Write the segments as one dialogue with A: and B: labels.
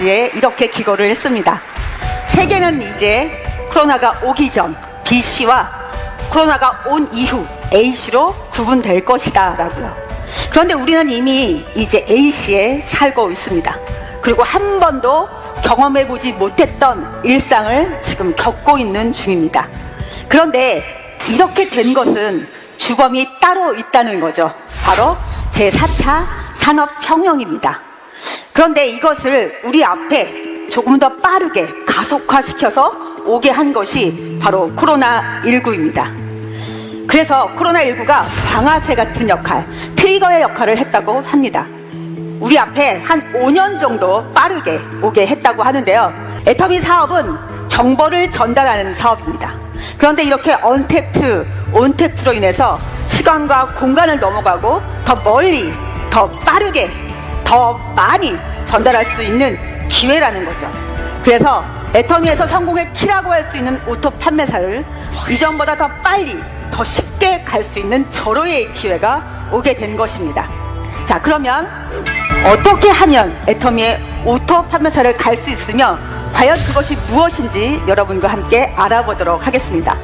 A: 잡지에 이렇게 기고를 했습니다. 세계는 이제 코로나가 오기 전 BC와 코로나가 온 이후 A씨로 구분될 것이다 라고요. 그런데 우리는 이미 이제 A씨에 살고 있습니다. 그리고 한 번도 경험해보지 못했던 일상을 지금 겪고 있는 중입니다. 그런데 이렇게 된 것은 주범이 따로 있다는 거죠. 바로 제4차 산업혁명입니다. 그런데 이것을 우리 앞에 조금 더 빠르게 가속화시켜서 오게 한 것이 바로 코로나19입니다. 그래서 코로나19가 방아쇠 같은 역할, 트리거의 역할을 했다고 합니다. 우리 앞에 한 5년 정도 빠르게 오게 했다고 하는데요. 애터미 사업은 정보를 전달하는 사업입니다. 그런데 이렇게 언택트, 온택트로 인해서 시간과 공간을 넘어가고 더 멀리, 더 빠르게, 더 많이 전달할 수 있는 기회라는 거죠. 그래서 애터미에서 성공의 키라고 할 수 있는 오토 판매사를 이전보다 더 빨리, 더 쉽게 갈 수 있는 절호의 기회가 오게 된 것입니다. 자, 그러면 어떻게 하면 애터미의 오토 판매사를 갈 수 있으며 과연 그것이 무엇인지 여러분과 함께 알아보도록 하겠습니다.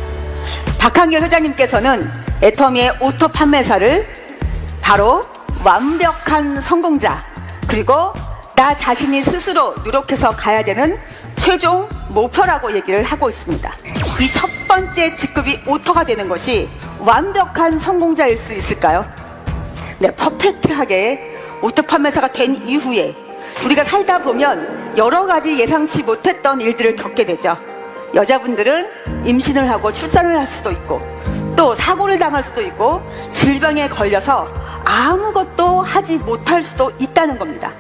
A: 박한결 회장님께서는 애터미의 오토 판매사를 바로 완벽한 성공자, 그리고 나 자신이 스스로 노력해서 가야 되는 최종 목표라고 얘기를 하고 있습니다. 이 첫 번째 직급이 오토가 되는 것이 완벽한 성공자일 수 있을까요? 네, 퍼펙트하게 오토 판매사가 된 이후에 우리가 살다 보면 여러 가지 예상치 못했던 일들을 겪게 되죠. 여자분들은 임신을 하고 출산을 할 수도 있고, 또 사고를 당할 수도 있고, 질병에 걸려서 아무것도 하지 못할 수도 있다는 겁니다.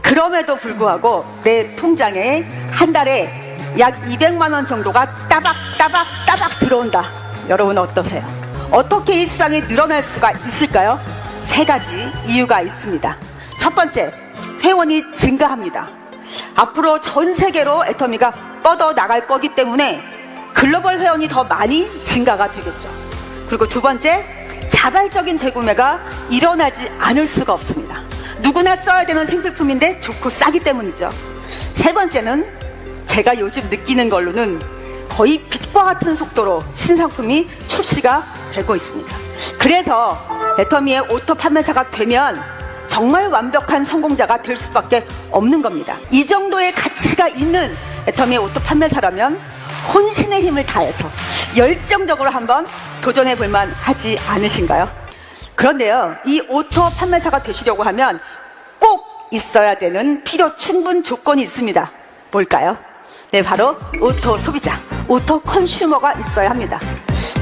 A: 그럼에도 불구하고 내 통장에 한 달에 약 200만 원 정도가 따박따박 들어온다. 여러분 어떠세요? 어떻게 이 수당이 늘어날 수가 있을까요? 3가지 이유가 있습니다. 첫 번째, 회원이 증가합니다. 앞으로 전 세계로 애터미가 뻗어나갈 거기 때문에 글로벌 회원이 더 많이 증가가 되겠죠. 그리고 두 번째, 자발적인 재구매가 일어나지 않을 수가 없습니다. 누구나 써야 되는 생필품인데 좋고 싸기 때문이죠. 세 번째는 제가 요즘 느끼는 걸로는 거의 빛과 같은 속도로 신상품이 출시가 되고 있습니다. 그래서 애터미의 오토 판매사가 되면 정말 완벽한 성공자가 될 수밖에 없는 겁니다. 이 정도의 가치가 있는 애터미의 오토 판매사라면 혼신의 힘을 다해서 열정적으로 한번 도전해 볼 만하지 않으신가요? 그런데요, 이 오토 판매사가 되시려고 하면 꼭 있어야 되는 필요 충분 조건이 있습니다. 뭘까요? 네, 바로 오토 소비자, 오토 컨슈머가 있어야 합니다.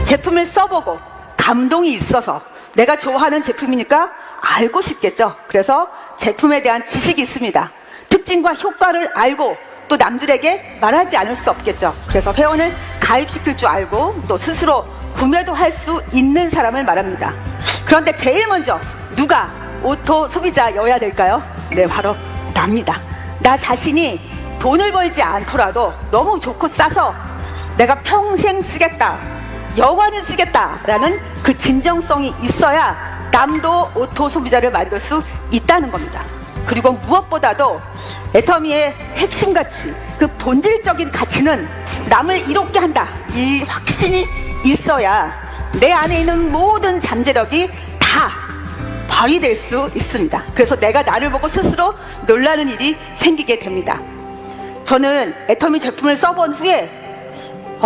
A: 제품을 써보고 감동이 있어서 내가 좋아하는 제품이니까 알고 싶겠죠. 그래서 제품에 대한 지식이 있습니다. 특징과 효과를 알고 또 남들에게 말하지 않을 수 없겠죠. 그래서 회원을 가입시킬 줄 알고 또 스스로 구매도 할 수 있는 사람을 말합니다. 그런데 제일 먼저 누가 오토 소비자여야 될까요? 네, 바로 납니다. 나 자신이 돈을 벌지 않더라도 너무 좋고 싸서 내가 평생 쓰겠다, 영원히 쓰겠다라는 그 진정성이 있어야 남도 오토 소비자를 만들 수 있다는 겁니다. 그리고 무엇보다도 애터미의 핵심 가치, 그 본질적인 가치는 남을 이롭게 한다, 이 확신이 있어야 내 안에 있는 모든 잠재력이 다 발휘될 수 있습니다. 그래서 내가 나를 보고 스스로 놀라는 일이 생기게 됩니다. 저는 애터미 제품을 써본 후에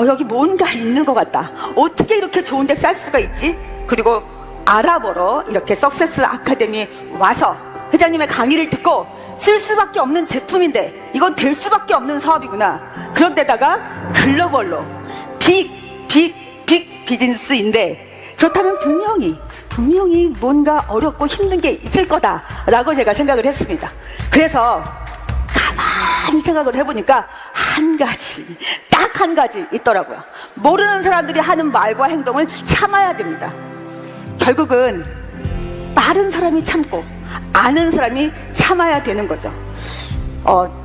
A: 여기 뭔가 있는 것 같다, 어떻게 이렇게 좋은데 쌀 수가 있지? 그리고 알아보러 이렇게 석세스 아카데미에 와서 회장님의 강의를 듣고 쓸 수밖에 없는 제품인데 이건 될 수밖에 없는 사업이구나. 그런데다가 글로벌로 빅 비즈니스인데 그렇다면 분명히 뭔가 어렵고 힘든 게 있을 거다라고 제가 생각을 했습니다. 그래서 가만히 생각을 해보니까 딱 한 가지 있더라고요. 모르는 사람들이 하는 말과 행동을 참아야 됩니다. 결국은 빠른 사람이 참고 아는 사람이 참아야 되는 거죠.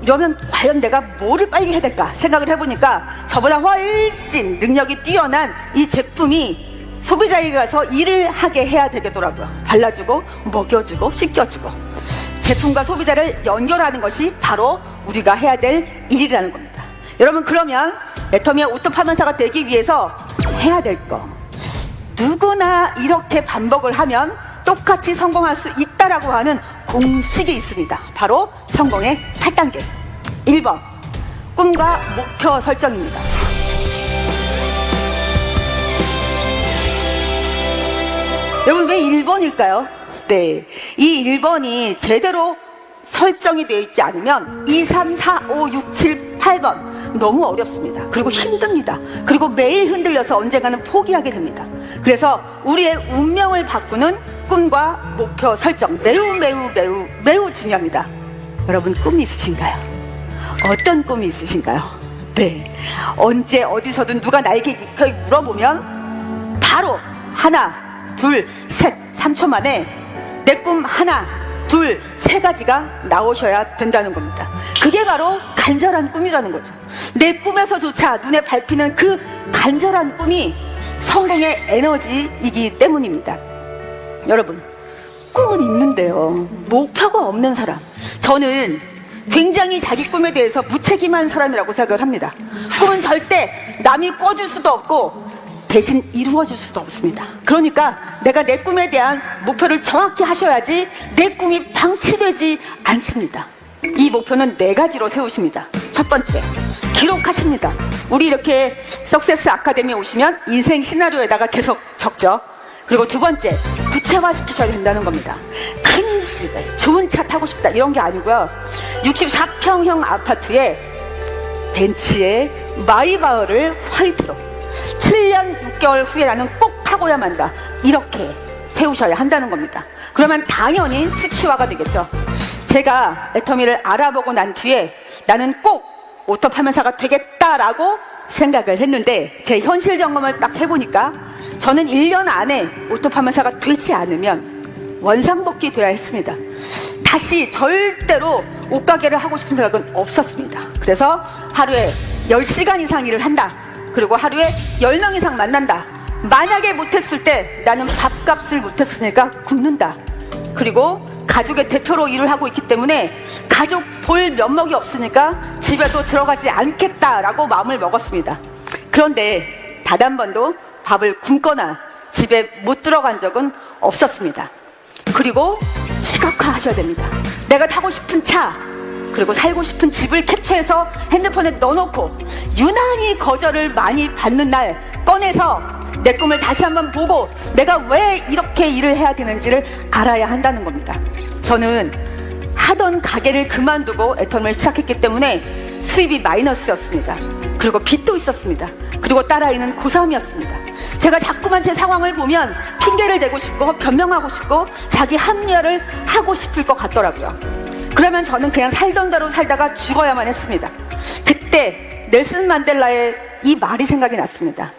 A: 이러면 과연 내가 뭐를 빨리 해야 될까 생각을 해보니까 저보다 훨씬 능력이 뛰어난 이 제품이 소비자에게 가서 일을 하게 해야 되겠더라고요. 발라주고 먹여주고 씻겨주고 제품과 소비자를 연결하는 것이 바로 우리가 해야 될 일이라는 겁니다. 여러분, 그러면 애터미의 오토 파면사가 되기 위해서 해야 될 거, 누구나 이렇게 반복을 하면 똑같이 성공할 수 있다라고 하는 공식이 있습니다. 바로 성공의 8단계. 1번, 꿈과 목표 설정입니다. 여러분, 왜 1번일까요? 네, 이 1번이 제대로 설정이 되어 있지 않으면 2, 3, 4, 5, 6, 7, 8번 너무 어렵습니다. 그리고 힘듭니다. 그리고 매일 흔들려서 언젠가는 포기하게 됩니다. 그래서 우리의 운명을 바꾸는 꿈과 목표 설정, 매우 중요합니다. 여러분, 꿈이 있으신가요? 어떤 꿈이 있으신가요? 네, 언제 어디서든 누가 나에게 이렇게 물어보면 바로 하나, 둘, 셋, 3초 만에 내 꿈 하나, 둘, 세 가지가 나오셔야 된다는 겁니다. 그게 바로 간절한 꿈이라는 거죠. 내 꿈에서조차 눈에 밟히는 그 간절한 꿈이 성공의 에너지이기 때문입니다. 여러분, 꿈은 있는데요, 목표가 없는 사람, 저는 굉장히 자기 꿈에 대해서 무책임한 사람이라고 생각을 합니다. 꿈은 절대 남이 꿔줄 수도 없고 대신 이루어질 수도 없습니다. 그러니까 내가 내 꿈에 대한 목표를 정확히 하셔야지 내 꿈이 방치되지 않습니다. 이 목표는 4가지로 세우십니다. 첫 번째, 기록하십니다. 우리 이렇게 석세스 아카데미에 오시면 인생 시나리오에다가 계속 적죠. 그리고 두 번째, 구체화시키셔야 된다는 겁니다. 큰 집에 좋은 차 타고 싶다 이런 게 아니고요, 64평형 아파트에 벤츠에 마이바흐를 화이트로 7년 6개월 후에 나는 꼭 타고야 만다, 이렇게 세우셔야 한다는 겁니다. 그러면 당연히 수치화가 되겠죠. 제가 애터미를 알아보고 난 뒤에 나는 꼭 오토 파면사가 되겠다라고 생각을 했는데, 제 현실 점검을 딱 해보니까 저는 1년 안에 오토 파면사가 되지 않으면 원상복귀 돼야 했습니다. 다시 절대로 옷가게를 하고 싶은 생각은 없었습니다. 그래서 하루에 10시간 이상 일을 한다, 그리고 하루에 10명 이상 만난다. 만약에 못했을 때 나는 밥값을 못했으니까 굶는다. 그리고 가족의 대표로 일을 하고 있기 때문에 가족 볼 면목이 없으니까 집에도 들어가지 않겠다라고 마음을 먹었습니다. 그런데 단 한 번도 밥을 굶거나 집에 못 들어간 적은 없었습니다. 그리고 시각화 하셔야 됩니다. 내가 타고 싶은 차, 그리고 살고 싶은 집을 캡처해서 핸드폰에 넣어놓고 유난히 거절을 많이 받는 날 꺼내서 내 꿈을 다시 한번 보고 내가 왜 이렇게 일을 해야 되는지를 알아야 한다는 겁니다. 저는 하던 가게를 그만두고 애터미를 시작했기 때문에 수입이 마이너스였습니다. 그리고 빚도 있었습니다. 그리고 딸아이는 고3이었습니다. 제가 자꾸만 제 상황을 보면 핑계를 대고 싶고 변명하고 싶고 자기 합리화를 하고 싶을 것 같더라고요. 그러면 저는 그냥 살던 대로 살다가 죽어야만 했습니다. 그때 넬슨 만델라의 이 말이 생각이 났습니다.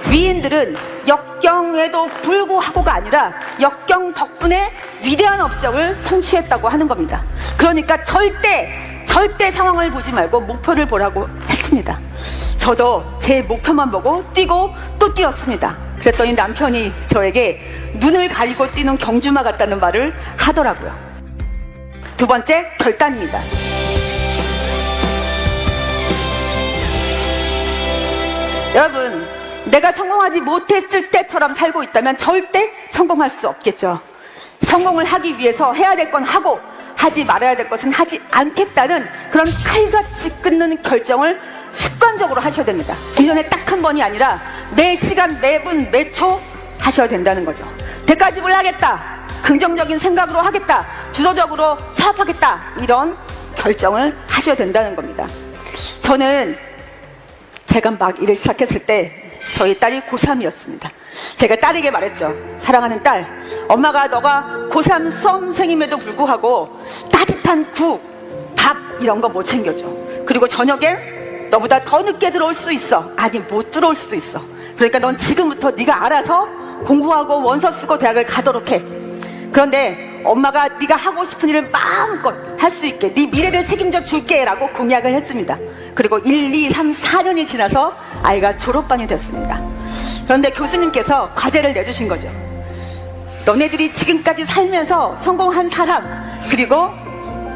A: 위인들은 역경에도 불구하고가 아니라 역경 덕분에 위대한 업적을 성취했다고 하는 겁니다. 그러니까 절대 상황을 보지 말고 목표를 보라고 했습니다. 저도 제 목표만 보고 뛰고 또 뛰었습니다. 그랬더니 남편이 저에게 눈을 가리고 뛰는 경주마 같다는 말을 하더라고요. 두 번째, 결단입니다. 여러분, 내가 성공하지 못했을 때처럼 살고 있다면 절대 성공할 수 없겠죠. 성공을 하기 위해서 해야 될 건 하고 하지 말아야 될 것은 하지 않겠다는 그런 칼같이 끊는 결정을 습관적으로 하셔야 됩니다. 1년에 딱 한 번이 아니라 매 시간, 매 분, 매 초 하셔야 된다는 거죠. 대가집을 하겠다, 긍정적인 생각으로 하겠다, 주도적으로 사업하겠다, 이런 결정을 하셔야 된다는 겁니다. 저는 제가 막 일을 시작했을 때 저희 딸이 고3이었습니다. 제가 딸에게 말했죠. 사랑하는 딸, 엄마가 너가 고3 수험생임에도 불구하고 따뜻한 국, 밥 이런 거 못 챙겨줘. 그리고 저녁엔 너보다 더 늦게 들어올 수 있어. 아니, 못 들어올 수도 있어. 그러니까 넌 지금부터 네가 알아서 공부하고 원서 쓰고 대학을 가도록 해. 그런데 엄마가 네가 하고 싶은 일을 마음껏 할 수 있게 네 미래를 책임져 줄게 라고 공약을 했습니다. 그리고 1, 2, 3, 4년이 지나서 아이가 졸업반이 됐습니다. 그런데 교수님께서 과제를 내주신 거죠. 너네들이 지금까지 살면서 성공한 사람, 그리고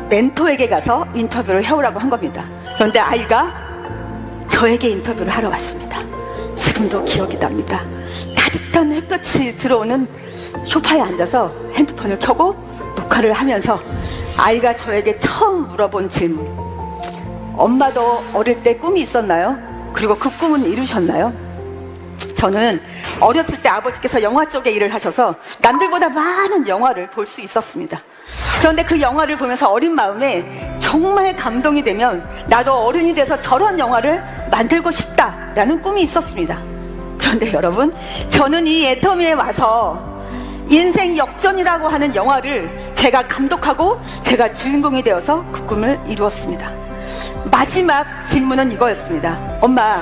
A: 멘토에게 가서 인터뷰를 해오라고 한 겁니다. 그런데 아이가 저에게 인터뷰를 하러 왔습니다. 지금도 기억이 납니다. 따뜻한 햇볕이 들어오는 소파에 앉아서 핸드폰을 켜고 녹화를 하면서 아이가 저에게 처음 물어본 질문. 엄마도 어릴 때 꿈이 있었나요? 그리고 그 꿈은 이루셨나요? 저는 어렸을 때 아버지께서 영화 쪽에 일을 하셔서 남들보다 많은 영화를 볼 수 있었습니다. 그런데 그 영화를 보면서 어린 마음에 정말 감동이 되면 나도 어른이 돼서 저런 영화를 만들고 싶다라는 꿈이 있었습니다. 그런데 여러분, 저는 이 애터미에 와서 인생 역전이라고 하는 영화를 제가 감독하고 제가 주인공이 되어서 그 꿈을 이루었습니다. 마지막 질문은 이거였습니다. 엄마,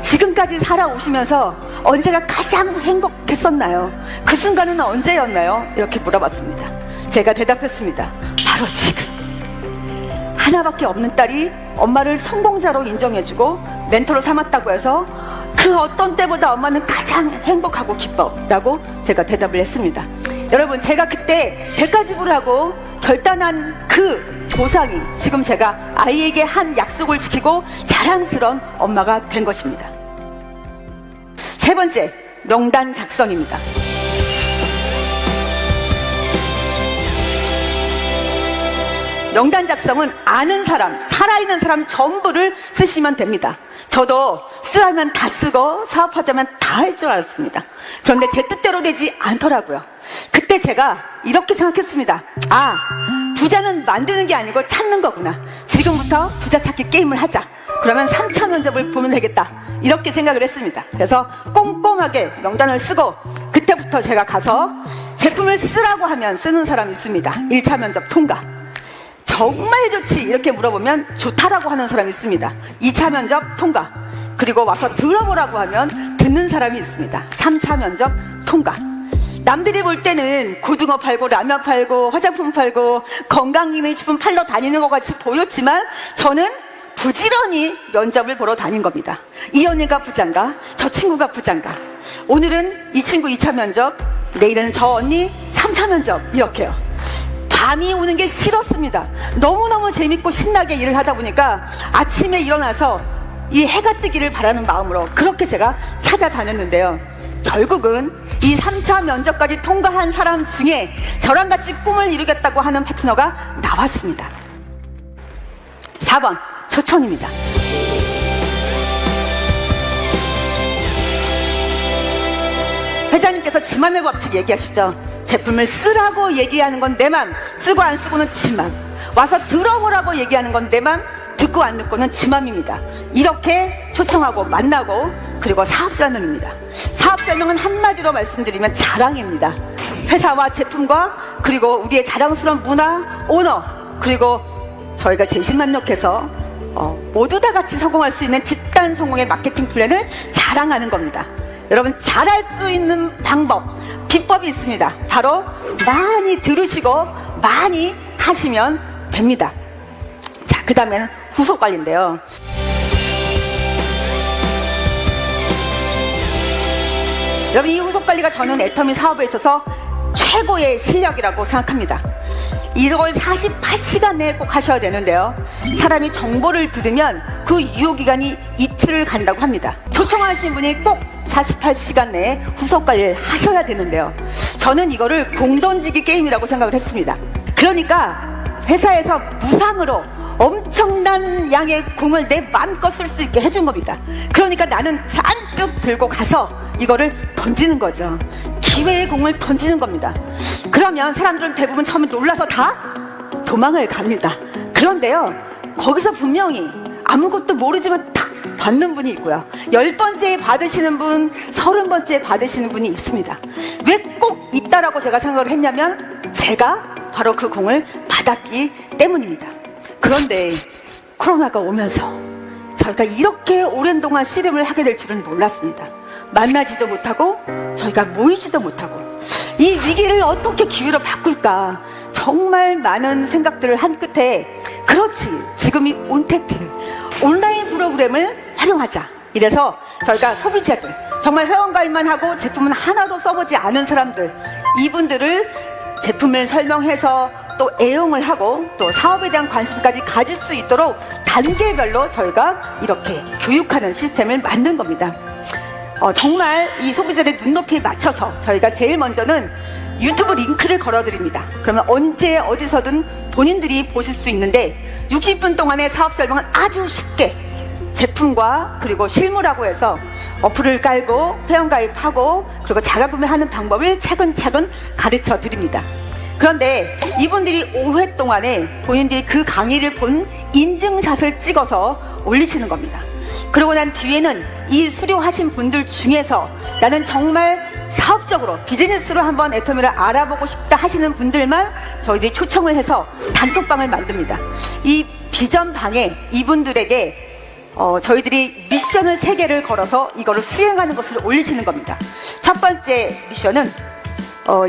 A: 지금까지 살아오시면서 언제가 가장 행복했었나요? 그 순간은 언제였나요? 이렇게 물어봤습니다. 제가 대답했습니다. 바로 지금. 하나밖에 없는 딸이 엄마를 성공자로 인정해주고 멘토로 삼았다고 해서 그 어떤 때보다 엄마는 가장 행복하고 기뻐 라고 제가 대답을 했습니다. 여러분, 제가 그때 100가지 부라고 결단한 그 보상이 지금 제가 아이에게 한 약속을 지키고 자랑스러운 엄마가 된 것입니다. 세 번째, 명단 작성입니다. 명단 작성은 아는 사람, 살아있는 사람 전부를 쓰시면 됩니다. 저도 쓰라면 다 쓰고 사업하자면 다 할 줄 알았습니다. 그런데 제 뜻대로 되지 않더라고요. 그때 제가 이렇게 생각했습니다. 아, 부자는 만드는 게 아니고 찾는 거구나. 지금부터 부자 찾기 게임을 하자. 그러면 3차 면접을 보면 되겠다. 이렇게 생각을 했습니다. 그래서 꼼꼼하게 명단을 쓰고 그때부터 제가 가서 제품을 쓰라고 하면 쓰는 사람이 있습니다. 1차 면접 통과. 정말 좋지 이렇게 물어보면 좋다라고 하는 사람이 있습니다. 2차 면접 통과. 그리고 와서 들어보라고 하면 듣는 사람이 있습니다. 3차 면접 통과. 남들이 볼 때는 고등어 팔고 라면 팔고 화장품 팔고 건강기능식품 팔러 다니는 것 같이 보였지만 저는 부지런히 면접을 보러 다닌 겁니다. 이 언니가 부자인가? 저 친구가 부자인가? 오늘은 이 친구 2차 면접, 내일은 저 언니 3차 면접, 이렇게요. 밤이 오는 게 싫었습니다. 너무너무 재밌고 신나게 일을 하다 보니까 아침에 일어나서 이 해가 뜨기를 바라는 마음으로 그렇게 제가 찾아다녔는데요. 결국은 이 3차 면접까지 통과한 사람 중에 저랑 같이 꿈을 이루겠다고 하는 파트너가 나왔습니다. 4번, 초청입니다. 회장님께서 지 맘의 법칙 얘기하시죠. 제품을 쓰라고 얘기하는 건 내 맘, 쓰고 안 쓰고는 지 맘. 와서 들어보라고 얘기하는 건 내 맘, 듣고 안 듣고는 지 맘입니다. 이렇게 초청하고 만나고 그리고 사업 설명입니다. 사업 설명은 한마디로 말씀드리면 자랑입니다. 회사와 제품과 그리고 우리의 자랑스러운 문화, 오너, 그리고 저희가 제신만족해서 모두 다 같이 성공할 수 있는 집단 성공의 마케팅 플랜을 자랑하는 겁니다. 여러분, 잘할 수 있는 방법, 비법이 있습니다. 바로 많이 들으시고 많이 하시면 됩니다. 자, 그 다음에는 후속 관리인데요. 여러분, 이 후속 관리가 저는 애터미 사업에 있어서 최고의 실력이라고 생각합니다. 이걸 48시간 내에 꼭 하셔야 되는데요. 사람이 정보를 들으면 그 유효기간이 이틀을 간다고 합니다. 초청하신 분이 꼭 48시간 내에 후속 관리를 하셔야 되는데요. 저는 이거를 공 던지기 게임이라고 생각을 했습니다. 그러니까 회사에서 무상으로 엄청난 양의 공을 내 마음껏 쓸 수 있게 해준 겁니다. 그러니까 나는 잔뜩 들고 가서 이거를 던지는 거죠. 기회의 공을 던지는 겁니다. 그러면 사람들은 대부분 처음에 놀라서 다 도망을 갑니다. 그런데요, 거기서 분명히 아무것도 모르지만 탁 받는 분이 있고요. 10번째 받으시는 분, 30번째 받으시는 분이 있습니다. 왜 꼭 있다라고 제가 생각을 했냐면 제가 바로 그 공을 받았기 때문입니다. 그런데 코로나가 오면서 저희가 이렇게 오랜 동안 씨름을 하게 될 줄은 몰랐습니다. 만나지도 못하고 저희가 모이지도 못하고 이 위기를 어떻게 기회로 바꿀까 정말 많은 생각들을 한 끝에 그렇지, 지금 이 온택트 온라인 프로그램을 활용하자. 이래서 저희가 소비자들, 정말 회원가입만 하고 제품은 하나도 써보지 않은 사람들, 이분들을 제품을 설명해서 또 애용을 하고 또 사업에 대한 관심까지 가질 수 있도록 단계별로 저희가 이렇게 교육하는 시스템을 만든 겁니다. 정말 이 소비자들의 눈높이에 맞춰서 저희가 제일 먼저는 유튜브 링크를 걸어드립니다. 그러면 언제 어디서든 본인들이 보실 수 있는데 60분 동안의 사업 설명을 아주 쉽게 제품과 그리고 실무라고 해서 어플을 깔고 회원가입하고 그리고 자가구매하는 방법을 차근차근 가르쳐 드립니다. 그런데 이분들이 5회 동안에 본인들이 그 강의를 본 인증샷을 찍어서 올리시는 겁니다. 그러고 난 뒤에는 이 수료하신 분들 중에서 나는 정말 사업적으로 비즈니스로 한번 애터미를 알아보고 싶다 하시는 분들만 저희들이 초청을 해서 단톡방을 만듭니다. 이 비전방에 이분들에게 저희들이 미션을 3개를 걸어서 이거를 수행하는 것을 올리시는 겁니다. 첫 번째 미션은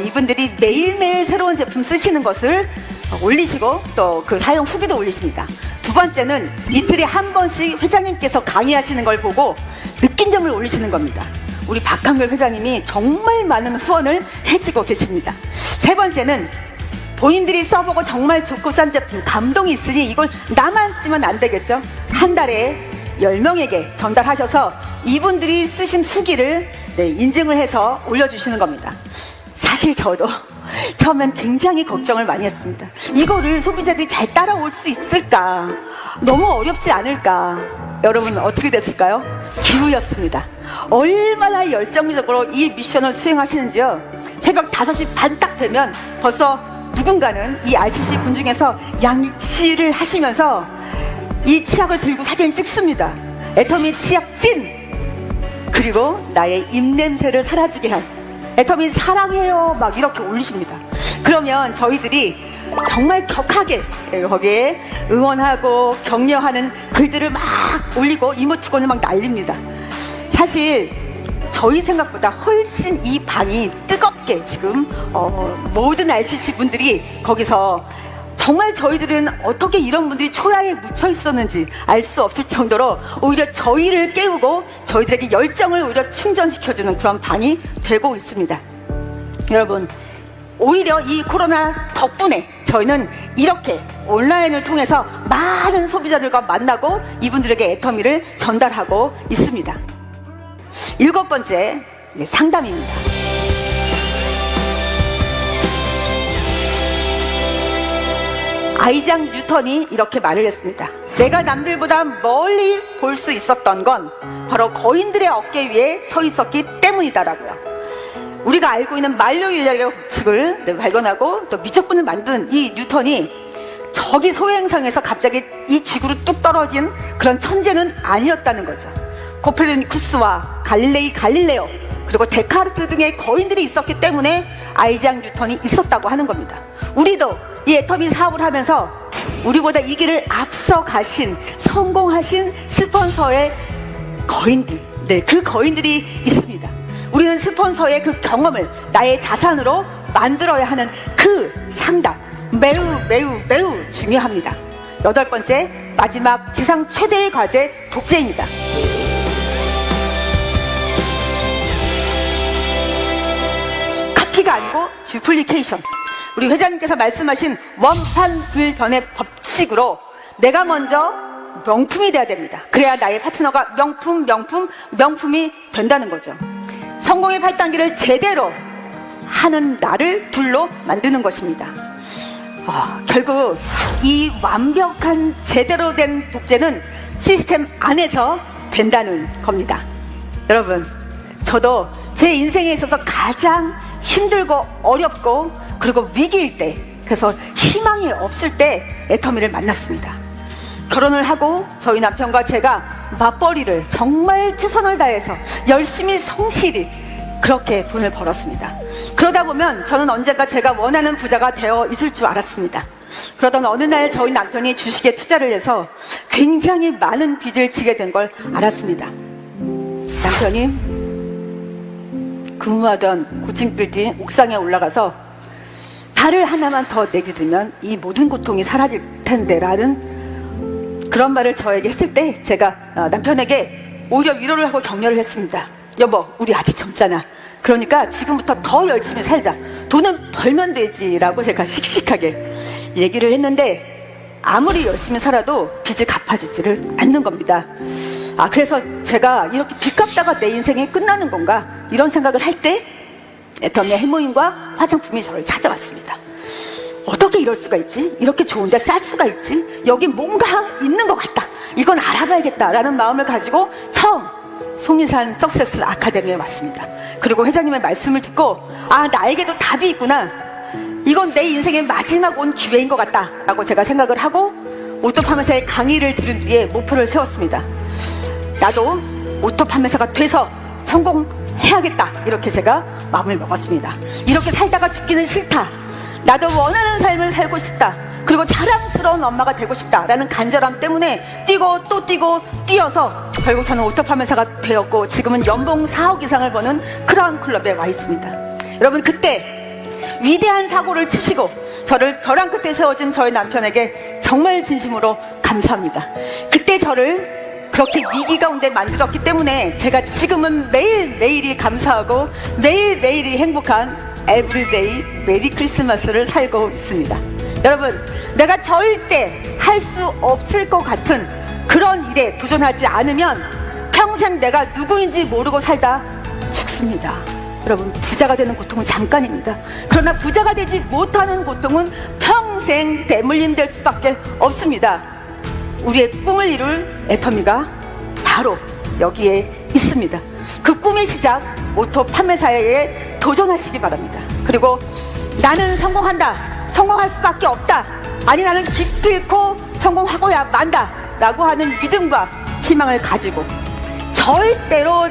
A: 이분들이 매일매일 새로운 제품 쓰시는 것을 올리시고 또 그 사용 후기도 올리십니다. 두 번째는 이틀에 한 번씩 회장님께서 강의하시는 걸 보고 느낀 점을 올리시는 겁니다. 우리 박한결 회장님이 정말 많은 후원을 해주고 계십니다. 세 번째는 본인들이 써보고 정말 좋고 싼 제품 감동이 있으니 이걸 나만 쓰면 안 되겠죠. 한 달에 10명에게 전달하셔서 이분들이 쓰신 후기를 인증을 해서 올려주시는 겁니다. 사실 저도 처음엔 굉장히 걱정을 많이 했습니다. 이거를 소비자들이 잘 따라올 수 있을까? 너무 어렵지 않을까? 여러분 어떻게 됐을까요? 기우였습니다. 얼마나 열정적으로 이 미션을 수행하시는지요. 새벽 5시 반 딱 되면 벌써 누군가는 이 RCC 분 중에서 양치를 하시면서 이 치약을 들고 사진을 찍습니다. 애터미 치약 찐! 그리고 나의 입냄새를 사라지게 한 애터미 사랑해요 막 이렇게 올리십니다. 그러면 저희들이 정말 격하게 거기에 응원하고 격려하는 글들을 막 올리고 이모티콘을 막 날립니다. 사실 저희 생각보다 훨씬 이 방이 뜨겁게 지금 모든 RCC 분들이 거기서 정말 저희들은 어떻게 이런 분들이 초야에 묻혀 있었는지 알 수 없을 정도로 오히려 저희를 깨우고 저희들에게 열정을 오히려 충전시켜주는 그런 방이 되고 있습니다. 여러분 오히려 이 코로나 덕분에 저희는 이렇게 온라인을 통해서 많은 소비자들과 만나고 이분들에게 애터미를 전달하고 있습니다. 7번째 상담입니다. 아이작 뉴턴이 이렇게 말을 했습니다. 내가 남들보다 멀리 볼 수 있었던 건 바로 거인들의 어깨 위에 서 있었기 때문이다라고요. 우리가 알고 있는 만료인력의 법칙을 발견하고 또 미적분을 만든 이 뉴턴이 저기 소행성에서 갑자기 이 지구로 뚝 떨어진 그런 천재는 아니었다는 거죠. 코페르니쿠스와 갈릴레오 그리고 데카르트 등의 거인들이 있었기 때문에 아이작 뉴턴이 있었다고 하는 겁니다. 우리도 이 애터미 사업을 하면서 우리보다 이 길을 앞서 가신 성공하신 스폰서의 거인들, 그 거인들이 있습니다. 우리는 스폰서의 그 경험을 나의 자산으로 만들어야 하는 그 상담 매우 중요합니다. 8번째 마지막 지상 최대의 과제 독재입니다. 카피가 아니고 듀플리케이션. 우리 회장님께서 말씀하신 원판 불변의 법칙으로 내가 먼저 명품이 돼야 됩니다. 그래야 나의 파트너가 명품이 된다는 거죠. 성공의 8단계를 제대로 하는 나를 둘로 만드는 것입니다. 결국 이 완벽한 제대로 된 독재는 시스템 안에서 된다는 겁니다. 여러분 저도 제 인생에 있어서 가장 힘들고 어렵고 그리고 위기일 때 그래서 희망이 없을 때 애터미를 만났습니다. 결혼을 하고 저희 남편과 제가 맞벌이를 정말 최선을 다해서 열심히 성실히 그렇게 돈을 벌었습니다. 그러다 보면 저는 언젠가 제가 원하는 부자가 되어 있을 줄 알았습니다. 그러던 어느 날 저희 남편이 주식에 투자를 해서 굉장히 많은 빚을 지게 된 걸 알았습니다. 남편이 근무하던 고층 빌딩 옥상에 올라가서 발을 하나만 더 내딛으면 이 모든 고통이 사라질 텐데 라는 그런 말을 저에게 했을 때 제가 남편에게 오히려 위로를 하고 격려를 했습니다. 여보 우리 아직 젊잖아. 그러니까 지금부터 더 열심히 살자. 돈은 벌면 되지 라고 제가 씩씩하게 얘기를 했는데 아무리 열심히 살아도 빚이 갚아지지를 않는 겁니다. 그래서 제가 이렇게 빚 갚다가 내 인생이 끝나는 건가 이런 생각을 할 때 애터미의 해모임과 화장품이 저를 찾아왔습니다. 어떻게 이럴 수가 있지? 이렇게 좋은데 쌀 수가 있지? 여기 뭔가 있는 것 같다. 이건 알아봐야겠다라는 마음을 가지고 처음 송리산 석세스 아카데미에 왔습니다. 그리고 회장님의 말씀을 듣고 나에게도 답이 있구나. 이건 내 인생의 마지막 온 기회인 것 같다 라고 제가 생각을 하고 오토 판매사의 강의를 들은 뒤에 목표를 세웠습니다. 나도 오토 판매사가 돼서 성공해야겠다 이렇게 제가 마음을 먹었습니다. 이렇게 살다가 죽기는 싫다. 나도 원하는 삶을 살고 싶다. 그리고 자랑스러운 엄마가 되고 싶다라는 간절함 때문에 뛰고 또 뛰고 뛰어서 결국 저는 오토 판매사가 되었고 지금은 연봉 4억 이상을 버는 크라운 클럽에 와 있습니다. 여러분, 그때 위대한 사고를 치시고 저를 벼랑 끝에 세워진 저희 남편에게 정말 진심으로 감사합니다. 그때 저를 그렇게 위기 가운데 만들었기 때문에 제가 지금은 매일매일이 감사하고 매일매일이 행복한 에브리데이 메리 크리스마스를 살고 있습니다. 여러분, 내가 절대 할 수 없을 것 같은 그런 일에 도전하지 않으면 평생 내가 누구인지 모르고 살다 죽습니다. 여러분, 부자가 되는 고통은 잠깐입니다. 그러나 부자가 되지 못하는 고통은 평생 대물림 될 수밖에 없습니다. 우리의 꿈을 이룰 애터미가 바로 여기에 있습니다. 그 꿈의 시작, 오토 판매사에 도전하시기 바랍니다. 그리고 나는 성공한다, 성공할 수밖에 없다, 아니 나는 기필코 성공하고야 만다 라고 하는 믿음과 희망을 가지고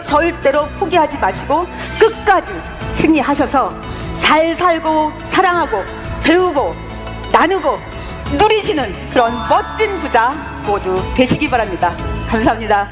A: 절대로 포기하지 마시고 끝까지 승리하셔서 잘 살고 사랑하고 배우고 나누고 누리시는 그런 멋진 부자 모두 되시기 바랍니다. 감사합니다.